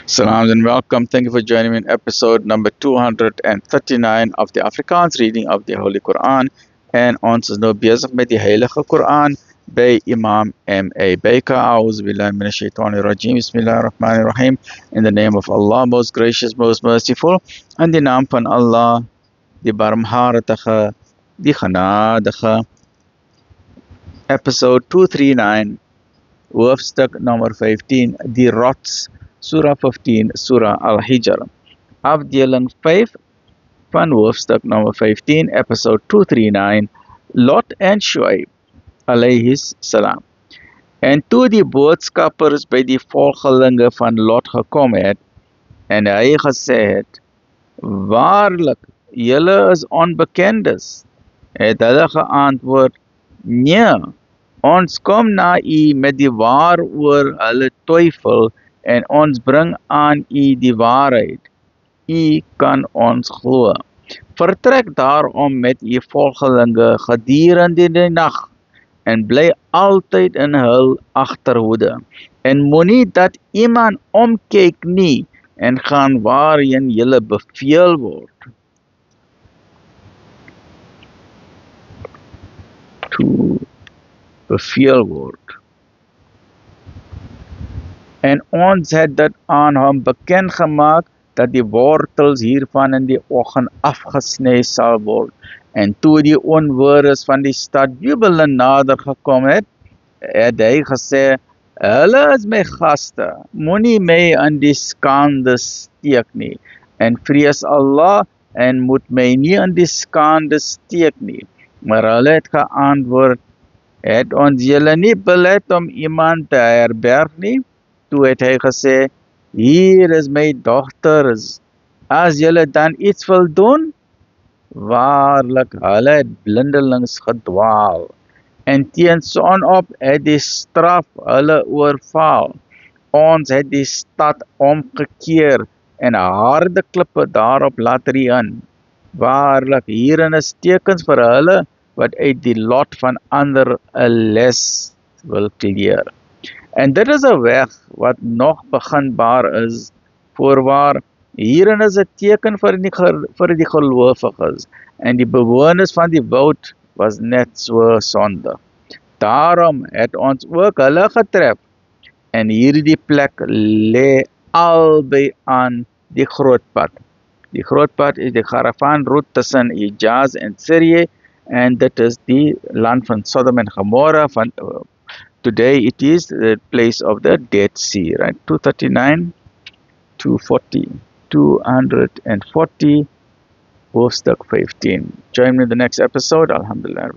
Salams and welcome. Thank you for joining me in episode number 239 of the Afrikaans reading of the Holy Quran. En ons is nou bezig met die Heilige Quran by Imam M.A. Baker. A'udhu billahi minash shaitani rajim. Bismillahirrahmanirrahim. In the name of Allah, most gracious, most merciful. In die naam van Allah, die barmhartige, die genadige. Episode 239, hoofstuk nummer 15, die rots. Surah 15, Surah Al-Hijr. Afdeling 5 van hoofstuk nummer 15, episode 239, Lot en Shuaib, alayhis salam. En toe die boodskappers by die volgelinge van Lot gekom het, en hy gesê het, waarlik, julle is onbekendes, het hulle geantwoord, nee, ons kom na u met die waaroor hulle twyfel, en ons bring aan u die waarheid. U kan ons glo. Vertrek daarom met u volgelinge gedurende die nag en bly altyd in hul agterhoede. En moenie dat iemand omkyk nie en gaan waarheen julle beveel word. Beveel word. En ons het dit aan hom bekend gemaak dat die wortels hiervan in die oggend afgesny sal word. En toe die onwoordes van die stad jubelend nader gekom het, het hy gesê, hulle is my gaste, moenie my in die skande steek nie, en vrees Allah en moet my nie in die skande steek nie. Maar hulle het geantwoord, het ons julle nie belet om iemand te herberg nie? Toe het hy gesê, hier is my dogters, as julle dan iets wil doen, waarlik, hulle het blindelings gedwaal, en teen sonop het die straf hulle oorval. Ons het die stad omgekeer, en harde klippe daarop laat reën. Waarlik, hierin is tekens vir hulle, wat uit die lot van ander 'n les wil leer. En dit is 'n weg wat nog beginbaar is, voorwaar hierin is 'n teken vir die gelowiges, en die bewoners van die woud was net so sonde. Daarom het ons ook hulle getref, en hierdie plek lê albei aan die grootpad. Die grootpad is die Garafaan-route tussen Hijaz en Syrië, en dit is die land van Sodom en Gomorra van today it is the place of the Dead Sea, right? 239, 240, 240, hoofstuk 15. Join me in the next episode. Alhamdulillah.